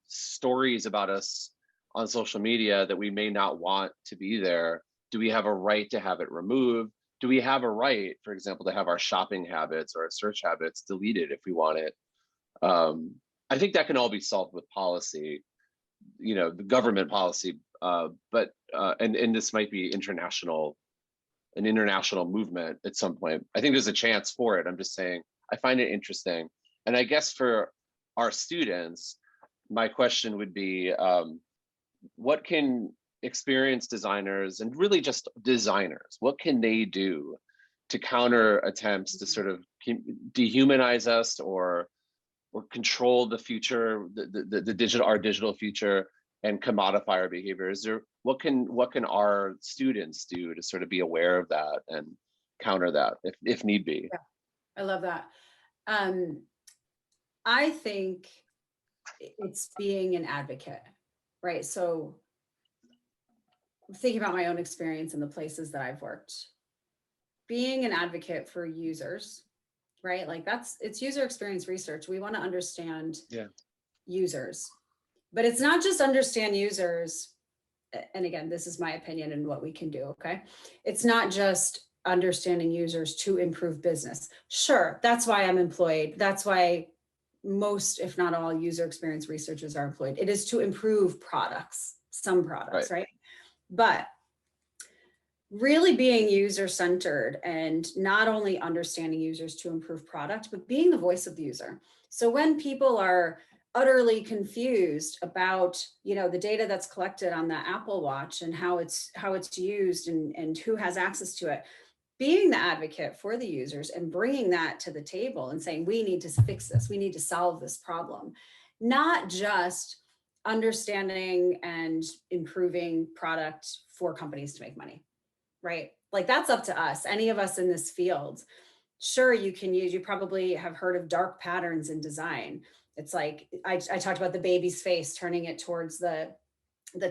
A: stories about us on social media that we may not want to be there. Do we have a right to have it removed? Do we have a right, for example, to have our shopping habits or our search habits deleted if we want it? I think that can all be solved with policy, the government policy, but this might be an international movement at some point. I think there's a chance for it. I'm just saying, I find it interesting. And I guess for our students, my question would be, what can experienced designers and really just designers, what can they do to counter attempts to sort of dehumanize us or control the future, our digital future, and commodify our behaviors? Or what can our students do to sort of be aware of that and counter that if need be?
B: Yeah, I love that. I think it's being an advocate, right? So thinking about my own experience in the places that I've worked, being an advocate for users, right? Like it's user experience research. We want to understand users, but it's not just understand users and again, this is my opinion and what we can do, okay? It's not just understanding users to improve business. Sure, that's why I'm employed. That's why most, if not all, user experience researchers are employed. It is to improve products, some products, right? But really being user-centered and not only understanding users to improve product, but being the voice of the user. So when people are utterly confused about, you know, the data that's collected on the Apple Watch and how it's used and who has access to it, being the advocate for the users and bringing that to the table and saying, we need to fix this, we need to solve this problem, not just understanding and improving product for companies to make money, right? Like that's up to us, any of us in this field. Sure, you probably have heard of dark patterns in design. It's like, I talked about the baby's face, turning it towards the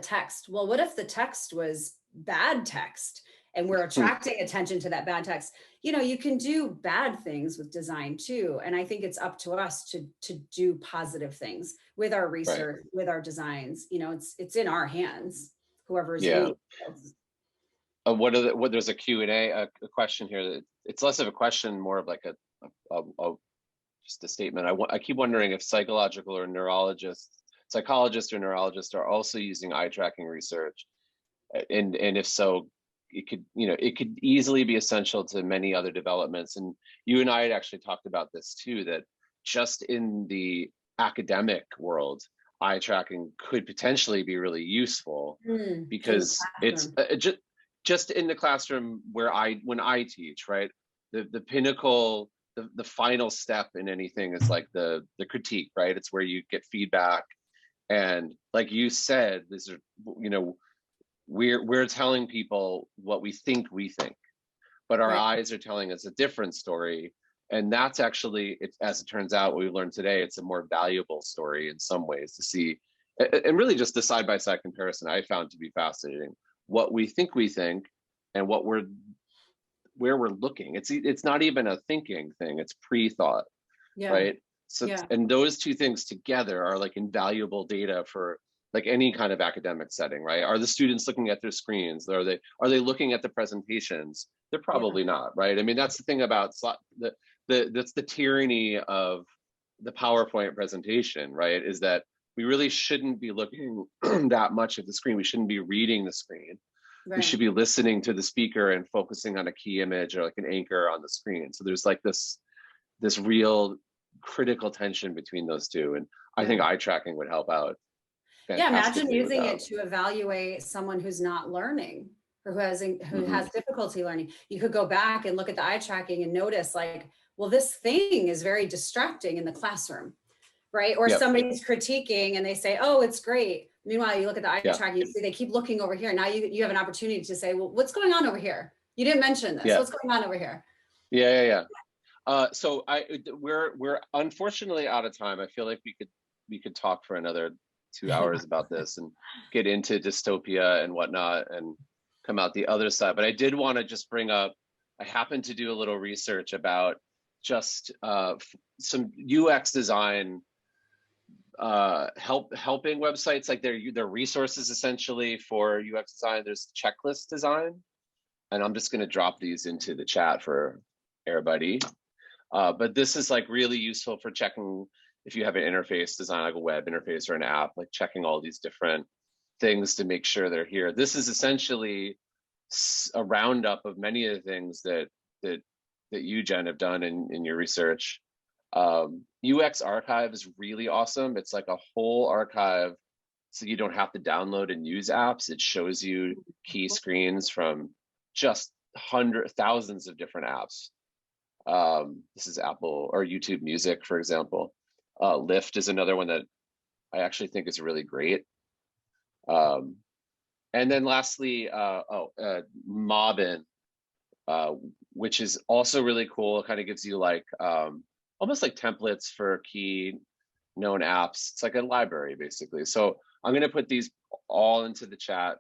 B: text. Well, what if the text was bad text and we're attracting attention to that bad text? You know, you can do bad things with design too. And I think it's up to us to do positive things with our research, with our designs. You know, it's in our hands, whoever's in the field.
A: There's a Q&A, a question here. It's less of a question, more of like a just a statement. I keep wondering if psychologists or neurologists are also using eye tracking research, and if so, it could easily be essential to many other developments. And you and I had actually talked about this too, that just in the academic world, eye tracking could potentially be really useful because it's just in the classroom when I teach, right? The pinnacle, the final step in anything is like the critique, right? It's where you get feedback. And like you said, this is, you know, we're telling people what we think, but our eyes are telling us a different story. And that's actually, as it turns out, what we learned today, it's a more valuable story in some ways to see. And really just the side-by-side comparison I found to be fascinating. What we think and where we're looking. It's not even a thinking thing, it's pre-thought, right? So and those two things together are like invaluable data for like any kind of academic setting, right? Are the students looking at their screens? Are they looking at the presentations? They're probably not, right? I mean, that's the thing about that's the tyranny of the PowerPoint presentation, right? Is that we really shouldn't be looking that much at the screen. We shouldn't be reading the screen. We should be listening to the speaker and focusing on a key image or like an anchor on the screen. So there's like this real critical tension between those two. And I think eye tracking would help out.
B: Yeah, imagine using it to evaluate someone who's not learning or who has difficulty learning. You could go back and look at the eye tracking and notice like, well, this thing is very distracting in the classroom, right? Or somebody's critiquing and they say, oh, it's great. Meanwhile, you look at the eye tracking, you see they keep looking over here. Now you have an opportunity to say, well, what's going on over here? You didn't mention this. What's going on over here?
A: So we're unfortunately out of time. I feel like we could talk for another 2 hours about this and get into dystopia and whatnot and come out the other side. But I did want to just bring up, I happened to do a little research about just some UX design helping websites, like their resources essentially for UX design. There's checklist design, and I'm just going to drop these into the chat for everybody. But this is like really useful for checking if you have an interface design, like a web interface or an app, like checking all these different things to make sure they're here. This is essentially a roundup of many of the things that you, Jen, have done in your research. UX archive is really awesome. It's like a whole archive, so you don't have to download and use apps. It shows you key screens from just thousands of different apps. This is Apple or YouTube Music, for example. Lyft is another one that I actually think is really great. And then lastly, Mobbin, which is also really cool. It kind of gives you like almost like templates for key known apps. It's like a library basically. So I'm going to put these all into the chat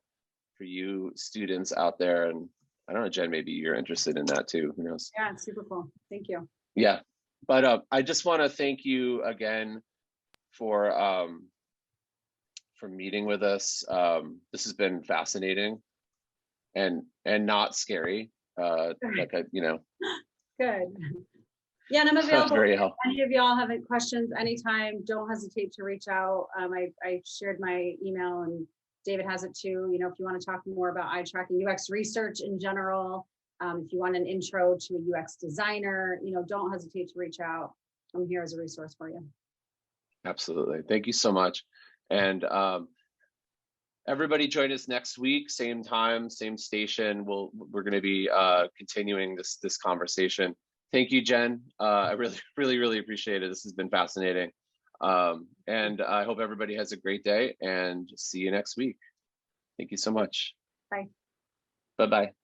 A: for you students out there. And I don't know, Jen, maybe you're interested in that too. Who knows?
B: Yeah, super cool. Thank you.
A: Yeah, but I just want to thank you again for for meeting with us. This has been fascinating and not scary. Like I,
B: Good. Yeah, and I'm available.
A: very
B: If
A: helpful.
B: any of y'all have any questions anytime, don't hesitate to reach out. I shared my email and David has it too. If you want to talk more about eye tracking, UX research in general, if you want an intro to a UX designer, don't hesitate to reach out. I'm here as a resource for you.
A: Absolutely. Thank you so much. And everybody join us next week, same time, same station. We're going to be continuing this conversation. Thank you, Jen. I really appreciate it. This has been fascinating. And I hope everybody has a great day and see you next week. Thank you so much.
B: Bye.
A: Bye-bye.